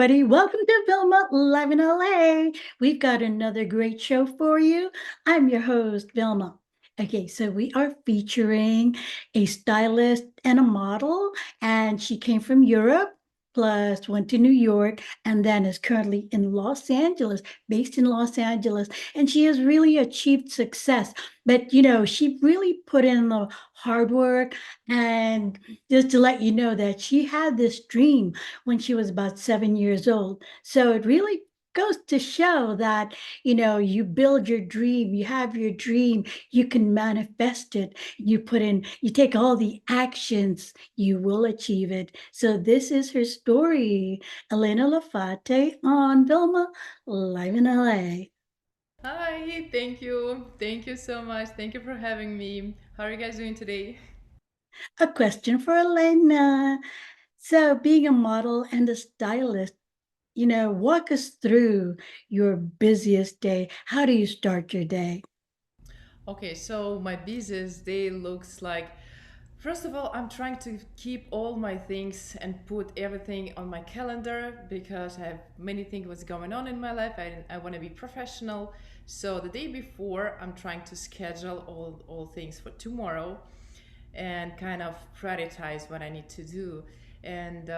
everybody. Welcome to Vilma Live in LA. We've got another great show for you. I'm your host, Vilma. Okay, so we are featuring a stylist and a model, and she came from Europe, plus went to New York, and then is currently in Los Angeles, based in Los Angeles. And she has really achieved success. But, she really put in the hard work. And just to let you know that she had this dream when she was about 7 years old. So it really goes to show that, you build your dream, you have your dream, you can manifest it. You take all the actions, you will achieve it. So this is her story. Elena Lafatte on Vilma Live in LA. Hi, thank you. Thank you so much. Thank you for having me. How are you guys doing today? A question for Elena. So being a model and a stylist, walk us through your busiest day. How do you start your day? Okay, so my business day looks like, first of all, I'm trying to keep all my things and put everything on my calendar because I have many things what's going on in my life. I want to be professional. So the day before, I'm trying to schedule all things for tomorrow and kind of prioritize what I need to do. And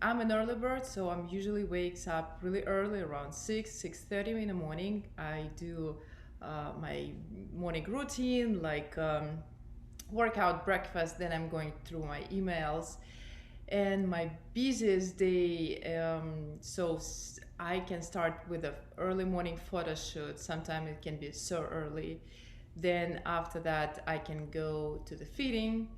I'm an early bird, so I'm usually wakes up really early, around 6:30 in the morning. I do my morning routine, like workout, breakfast. Then I'm going through my emails, and my busiest day. I can start with a early morning photo shoot. Sometimes it can be so early. Then after that, I can go to the fitting.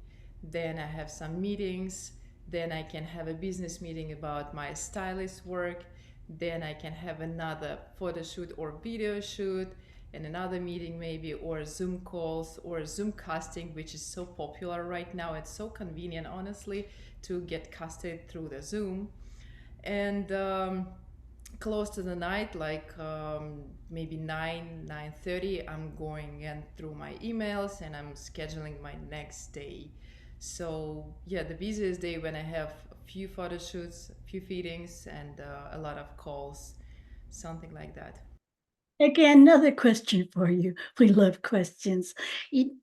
Then I have some meetings. Then I can have a business meeting about my stylist work. Then I can have another photo shoot or video shoot and another meeting maybe, or Zoom calls or Zoom casting, which is so popular right now. It's so convenient, honestly, to get casted through the Zoom. And close to the night, like maybe 9:30, I'm going in through my emails and I'm scheduling my next day. So yeah, the busiest day when I have a few photo shoots, a few feedings, and a lot of calls, something like that. Okay, another question for you. We love questions.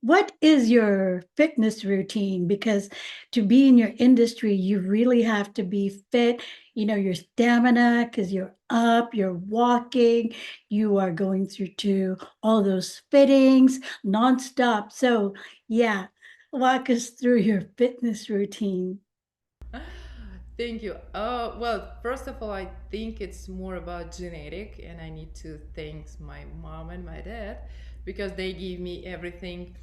What is your fitness routine? Because to be in your industry, you really have to be fit. Your stamina, because you're up, you're walking, you are going through to all those fittings nonstop. So, yeah, walk us through your fitness routine. Thank you. Well, first of all, I think it's more about genetic, and I need to thank my mom and my dad because they give me everything.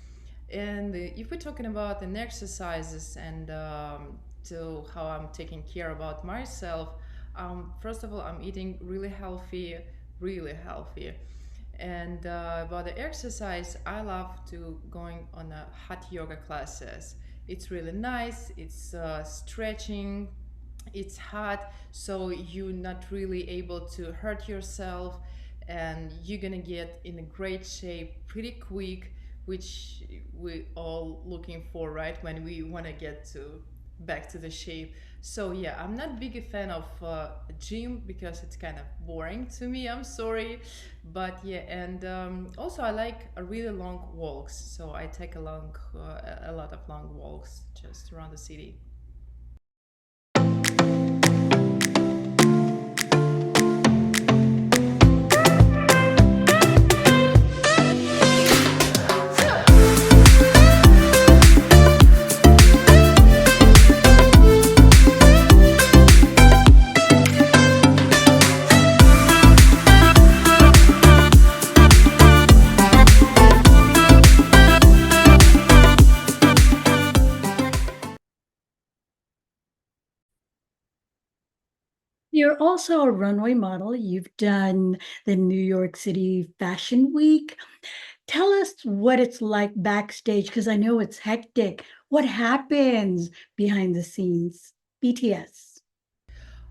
And if we're talking about the exercises and to how I'm taking care about myself, first of all, I'm eating really healthy, really healthy. And about the exercise, I love to going on a hot yoga classes. It's really nice. It's stretching. It's hot, so you're not really able to hurt yourself, and you're gonna get in a great shape pretty quick, which we all looking for, right? When we want to get to back to the shape. So yeah, I'm not big a fan of gym because it's kind of boring to me. I'm sorry, but yeah, and also I like a really long walks. So I take a lot of long walks just around the city. You're also a runway model. You've done the New York City Fashion Week. Tell us what it's like backstage, because I know it's hectic. What happens behind the scenes? BTS.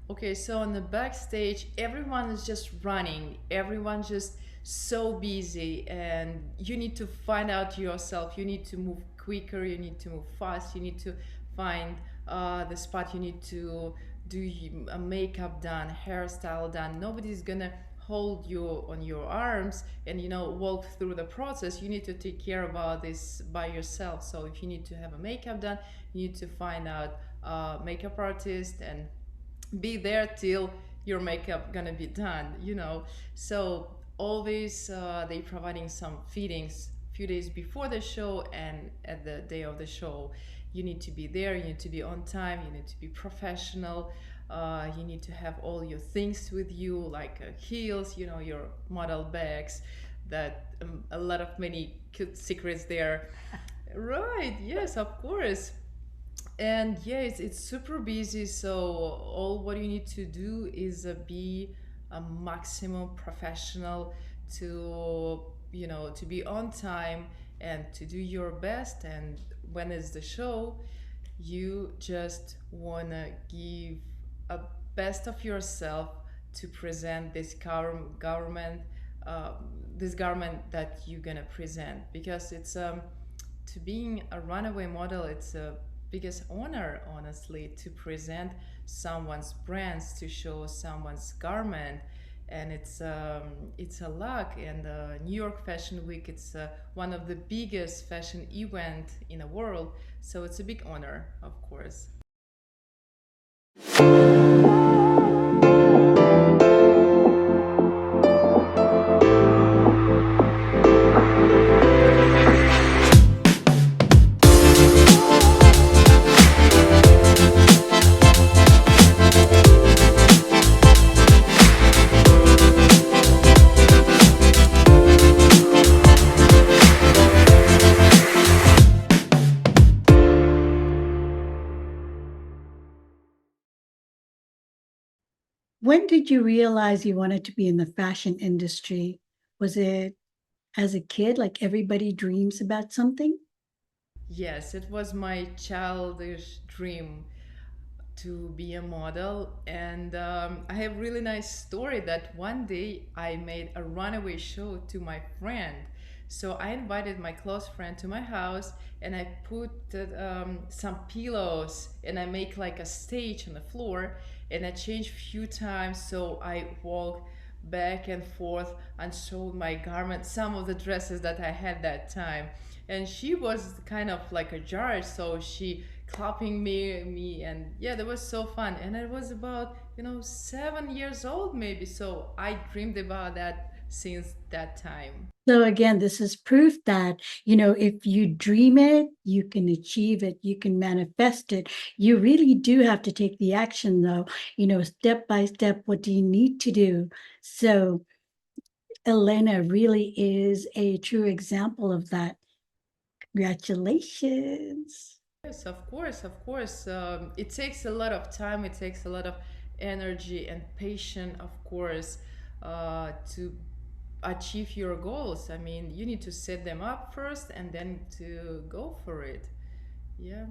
Okay, so on the backstage, everyone is just running. Everyone's just so busy, and you need to find out yourself. You need to move quicker. You need to move fast. You need to find the spot you need to a makeup done, hairstyle done. Nobody's gonna hold you on your arms and walk through the process. You need to take care about this by yourself. So if you need to have a makeup done, you need to find out a makeup artist and be there till your makeup gonna be done. So always they providing some feedings few days before the show and at the day of the show. You need to be there, you need to be on time, you need to be professional. You need to have all your things with you, like heels, your model bags, that a lot of many cute secrets there. Right, yes, of course. And yeah, it's super busy, so all what you need to do is be a maximum professional to to be on time and to do your best. And when is the show, you just wanna give a best of yourself to present this government uh, this garment that you're gonna present, because it's to being a runaway model, it's a biggest honor, honestly, to present someone's brands, to show someone's garment. And it's a luck. And New York Fashion Week, it's one of the biggest fashion event in the world, so it's a big honor, of course. When did you realize you wanted to be in the fashion industry? Was it as a kid, like everybody dreams about something? Yes, it was my childish dream to be a model. And I have a really nice story that one day I made a runaway show to my friend. So I invited my close friend to my house, and I put some pillows, and I make like a stage on the floor, and I changed few times. So I walk back and forth and showed my garment, some of the dresses that I had that time. And she was kind of like a judge, so she clapping me, and yeah, that was so fun. And I was about 7 years old maybe, so I dreamed about that since that time. So again, this is proof that, if you dream it, you can achieve it, you can manifest it. You really do have to take the action though, step by step, what do you need to do? So Elena really is a true example of that. Congratulations. Yes, of course, of course. It takes a lot of time, it takes a lot of energy and patience, of course, to achieve your goals. I mean, you need to set them up first and then to go for it. Yeah.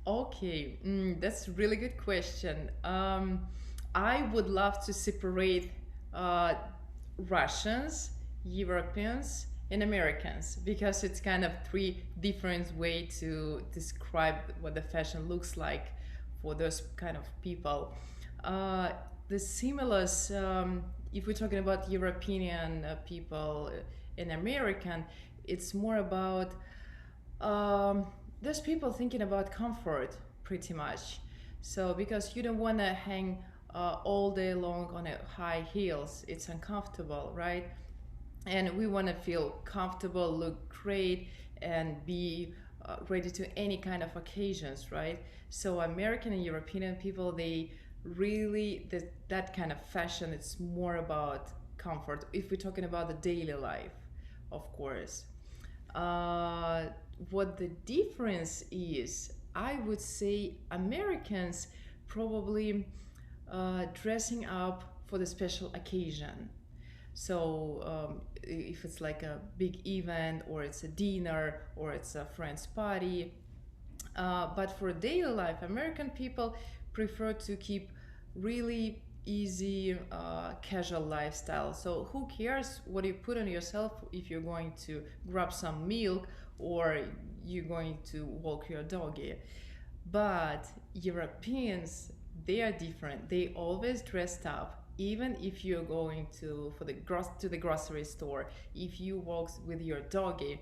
Okay, that's a really good question. I would love to separate uh, Russians, Europeans, and Americans, because it's kind of three different way to describe what the fashion looks like for those kind of people. Uh, the similars, if we're talking about European people and American, it's more about um, there's people thinking about comfort pretty much. So because you don't want to hang all day long on a high heels, it's uncomfortable, right? And we want to feel comfortable, look great, and be ready to any kind of occasions, right? So American and European people, they really that kind of fashion. It's more about comfort. If we're talking about the daily life, of course. Uh, what the difference is, I would say Americans probably dressing up for the special occasion. So if it's like a big event, or it's a dinner, or it's a friend's party, but for daily life, American people prefer to keep really easy, casual lifestyle. So who cares what you put on yourself if you're going to grab some milk or you're going to walk your doggy? But Europeans, they are different. They always dressed up. Even if you're going to the grocery store, if you walk with your doggy,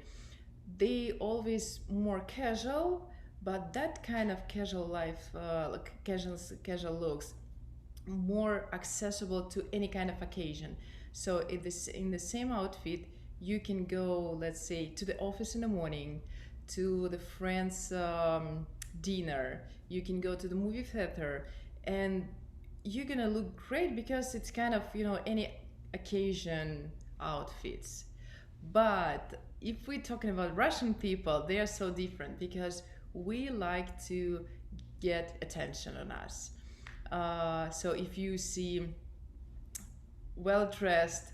they always more casual, but that kind of casual life, like casual looks, more accessible to any kind of occasion. So if this in the same outfit, you can go, let's say, to the office in the morning, to the friends' dinner. You can go to the movie theater, and you're gonna look great because it's kind of any occasion outfits. But if we're talking about Russian people, they are so different because we like to get attention on us. So if you see well dressed,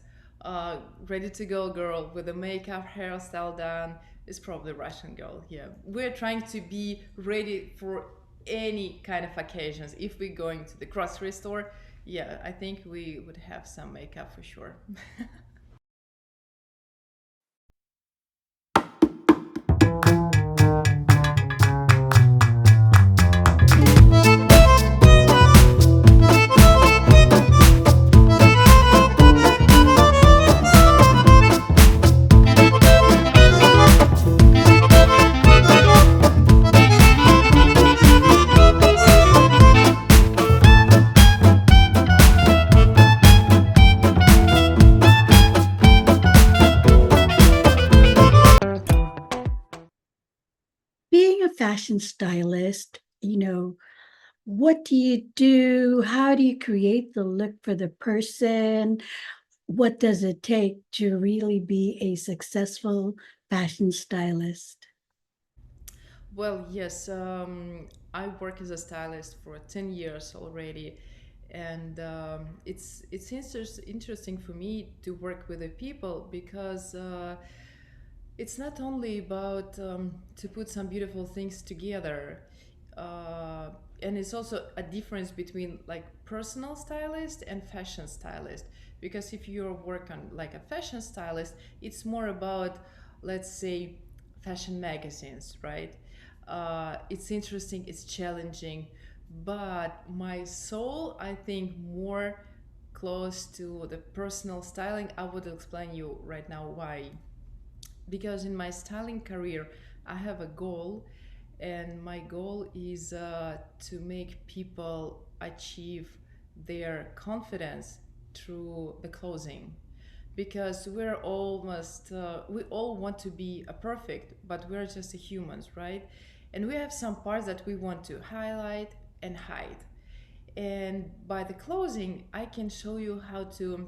ready to go girl with the makeup, hairstyle done, it's probably Russian girl. Yeah, we're trying to be ready for any kind of occasions. If we're going to the grocery store, yeah, I think we would have some makeup for sure. Being a fashion stylist, what do you do? How do you create the look for the person? What does it take to really be a successful fashion stylist? Well, yes, I work as a stylist for 10 years already, and it's interesting for me to work with the people because it's not only about to put some beautiful things together, uh, and it's also a difference between like personal stylist and fashion stylist. Because if you work on like a fashion stylist, it's more about, let's say, fashion magazines, right? It's interesting, it's challenging, but my soul, I think, more close to the personal styling. I would explain you right now why. Because in my styling career, I have a goal, and my goal is to make people achieve their confidence through the clothing. Because we all want to be a perfect, but we're just humans, right? And we have some parts that we want to highlight and hide. And by the clothing, I can show you how to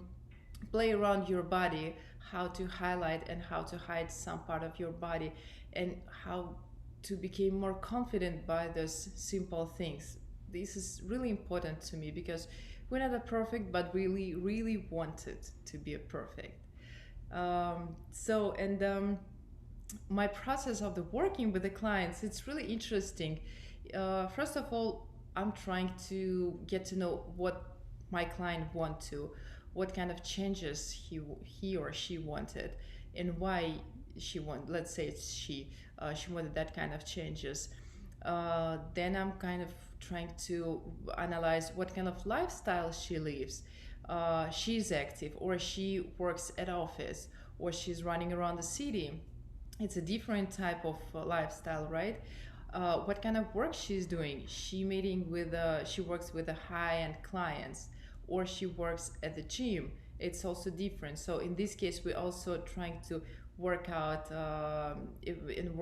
play around your body, how to highlight and how to hide some part of your body, and how to become more confident by those simple things. This is really important to me because we're not a perfect, but really, really wanted to be a perfect. My process of the working with the clients, it's really interesting. First of all, I'm trying to get to know what my client want to, what kind of changes he or she wanted, and why she want. Let's say it's she wanted that kind of changes. Then I'm kind of trying to analyze what kind of lifestyle she lives. She's active, or she works at office, or she's running around the city. It's a different type of lifestyle, right? What kind of work she's doing? She works with the high-end clients, or she works at the gym. It's also different. So in this case, we're also trying to work out, and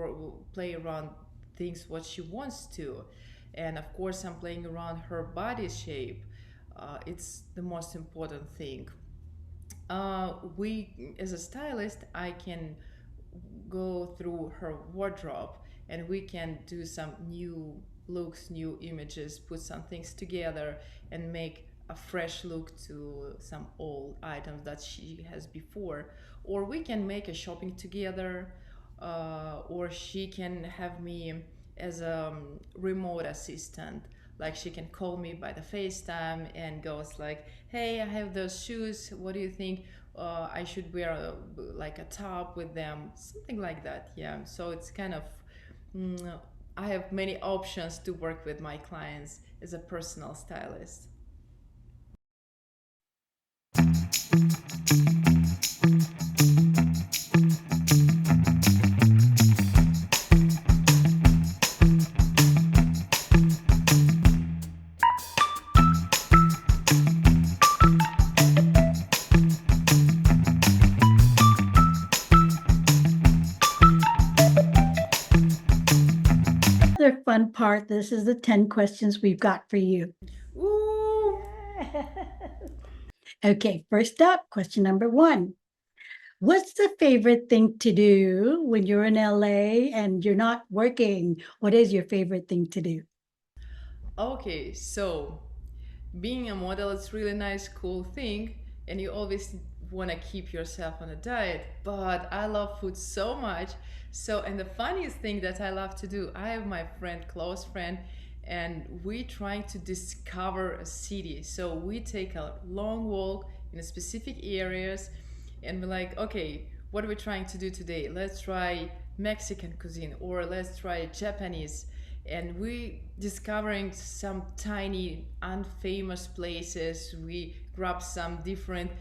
play around things what she wants to. And of course, I'm playing around her body shape. It's the most important thing. We, as a stylist, I can go through her wardrobe and we can do some new looks, new images, put some things together and make a fresh look to some old items that she has before. Or we can make a shopping together, or she can have me as a remote assistant. Like she can call me by the FaceTime and goes like, "Hey, I have those shoes. What do you think? I should wear like a top with them, something like that." Yeah, so it's kind of, mm, I have many options to work with my clients as a personal stylist. Another fun part. This is the 10 questions we've got for you. Ooh. Okay, first up, question number one. What's the favorite thing to do when you're in LA and you're not working? What is your favorite thing to do? Okay, so being a model is really nice, cool thing, and you always want to keep yourself on a diet. But I love food so much. So, and the funniest thing that I love to do, I have my friend, close friend, and we trying to discover a city. So we take a long walk in specific areas, and we're like, okay, what are we trying to do today? Let's try Mexican cuisine, or let's try Japanese. And we discovering some tiny unfamous places. We grab some different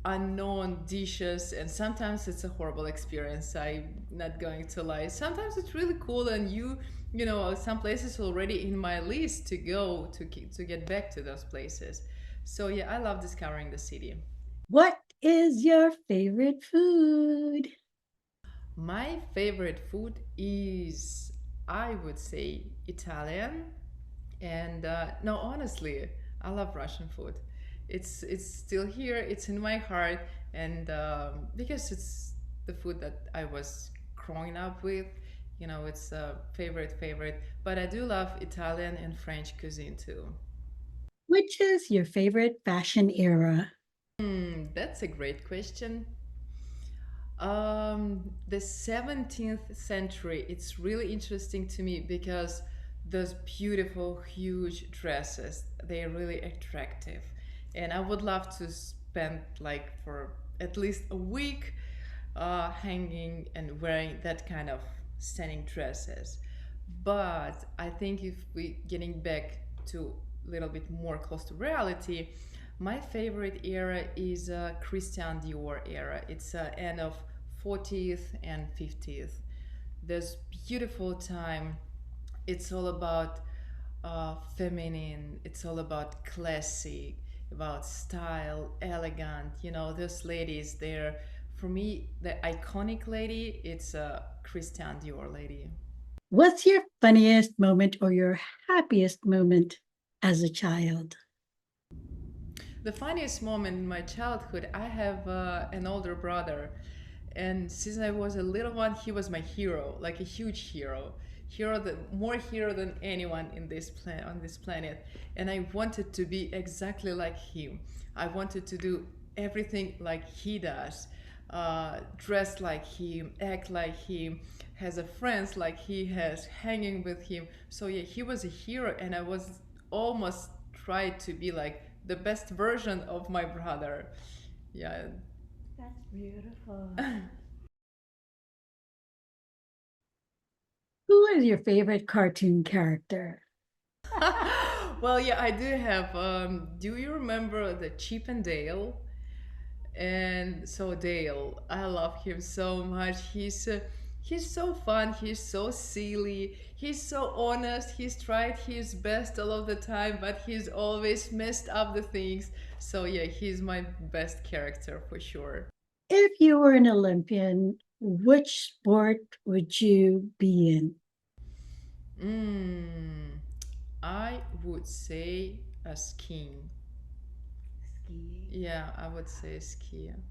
unknown dishes, and sometimes it's a horrible experience, I'm not going to lie. Sometimes it's really cool, and you know, some places already in my list to go to get back to those places. So yeah, I love discovering the city. What is your favorite food? My favorite food is, I would say, Italian. And no, honestly, I love Russian food. It's still here. It's in my heart, and because it's the food that I was growing up with, you know, it's a favorite. But I do love Italian and French cuisine too. Which is your favorite fashion era? That's a great question. The 17th century, it's really interesting to me because those beautiful, huge dresses, they're really attractive. And I would love to spend like for at least a week hanging and wearing that kind of stunning dresses. But I think if we getting back to a little bit more close to reality, my favorite era is Christian Dior era. It's end of 40th and 50th. This beautiful time. It's all about feminine. It's all about classic, about style, elegant. You know, those ladies. They're, for me, the iconic lady. It's a Christian Dior lady. What's your funniest moment or your happiest moment as a child? The funniest moment in my childhood, I have an older brother, and since I was a little one, he was my hero, like a huge hero, hero that more hero than anyone in this on this planet. And I wanted to be exactly like him. I wanted to do everything like he does, dress like him, act like him, has a friends like he has, hanging with him. So yeah, he was a hero, and I was almost tried to be like the best version of my brother. Yeah. That's beautiful. Who is your favorite cartoon character? Well, yeah, I do have. Do you remember the Chip and Dale? And so Dale, I love him so much. He's so fun. He's so silly. He's so honest. He's tried his best all of the time, but he's always messed up the things. So yeah, he's my best character for sure. If you were an Olympian, which sport would you be in? Mm, I would say a skiing. Skiing. Yeah, I would say skiing.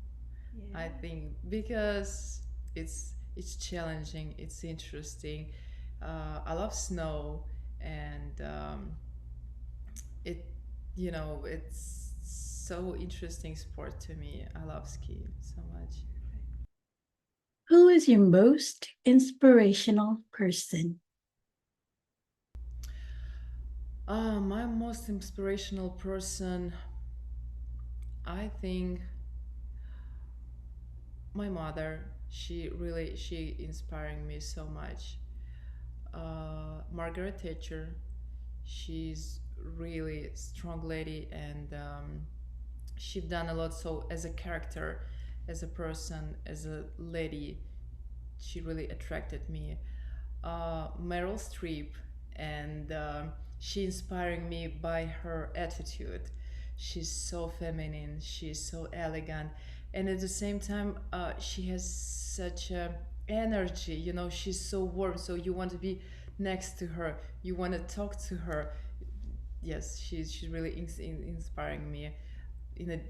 I Yeah. think because it's challenging, it's interesting. I love snow, and it it's so interesting sport to me. I love skiing so much. Who is your most inspirational person? My most inspirational person, I think my mother. She inspiring me so much. Margaret Thatcher. She's really strong lady, and she's done a lot. So as a character, as a person, as a lady, she really attracted me. Meryl Streep, and she inspiring me by her attitude. She's so feminine, she's so elegant, and at the same time, she has such a energy. She's so warm, so you want to be next to her. You want to talk to her. Yes, she's really inspiring me. In a,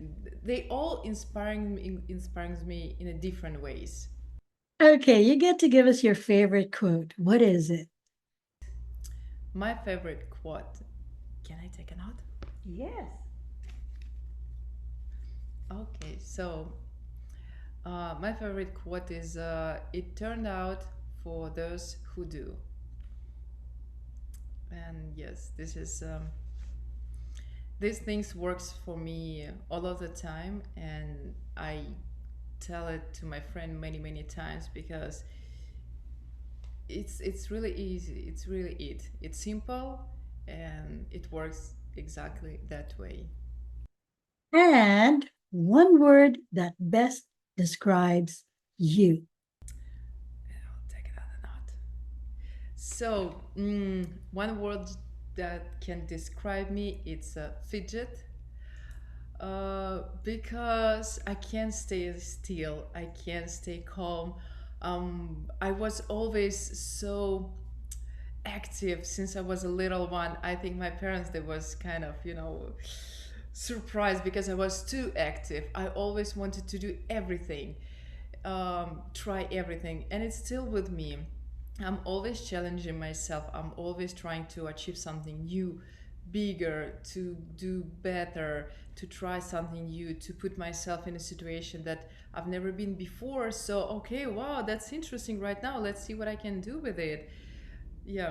they all inspires me in a different ways. Okay, you get to give us your favorite quote. What is it? My favorite quote. Can I take a note? Yes. Okay, so my favorite quote is "It turned out for those who do." And yes, these things works for me all of the time, and I tell it to my friend many many times because it's really easy. It's really it's simple, and it works exactly that way. And one word that best describes you. I'll take another note. So, one word that can describe me, it's a fidget. Because I can't stay still, I can't stay calm. I was always so active since I was a little one. I think my parents, they was kind of, surprised because I was too active. I always wanted to do everything, try everything, and it's still with me. I'm always challenging myself. I'm always trying to achieve something new, bigger, to do better, to try something new, to put myself in a situation that I've never been before. So, okay, wow, that's interesting right now. Let's see what I can do with it. Yeah.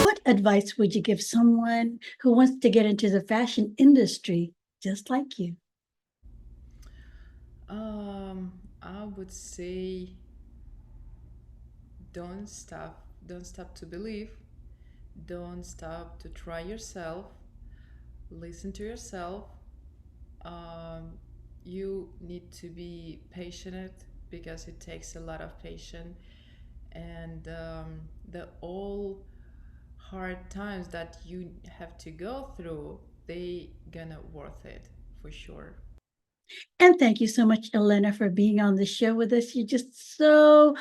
What advice would you give someone who wants to get into the fashion industry just like you? I would say don't stop to believe, don't stop to try yourself, listen to yourself. Um, you need to be patient because it takes a lot of patience, and the all hard times that you have to go through, they gonna worth it for sure. And thank you so much, Elena, for being on the show with us. You're just so,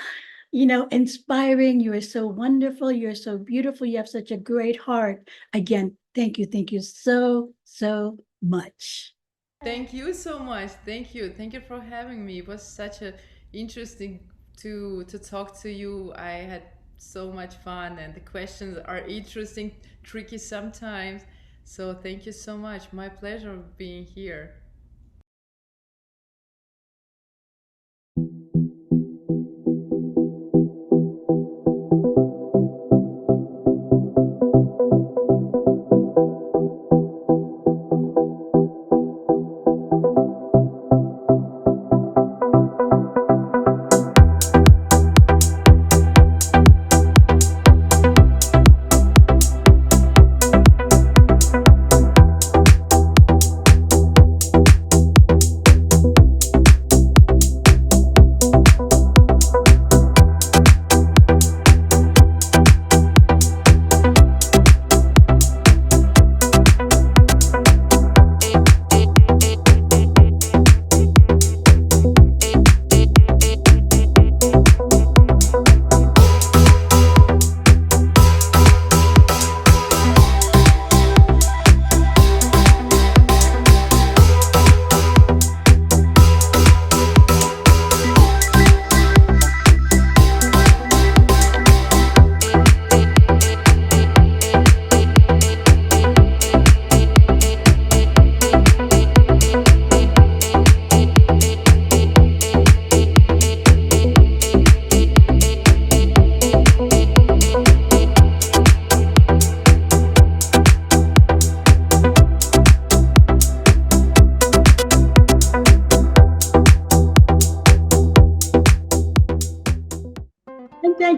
inspiring. You are so wonderful. You're so beautiful. You have such a great heart. Again, thank you. Thank you so, so much. Thank you so much. Thank you for having me. It was such a interesting to talk to you. I had so much fun, and the questions are interesting, tricky sometimes. So thank you so much. My pleasure of being here.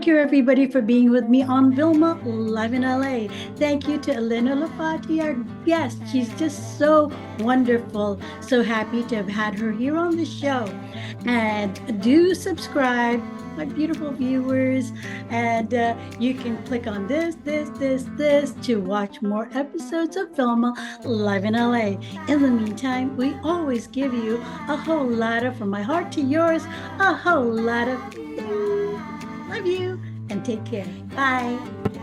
Thank you, everybody, for being with me on Vilma Live in LA. Thank you to Elena Lafatte, our guest. She's just so wonderful. So happy to have had her here on the show. And do subscribe, my beautiful viewers. And you can click on this to watch more episodes of Vilma Live in LA. In the meantime, we always give you a whole lot of, from my heart to yours, a whole lot of love you and take care. Bye.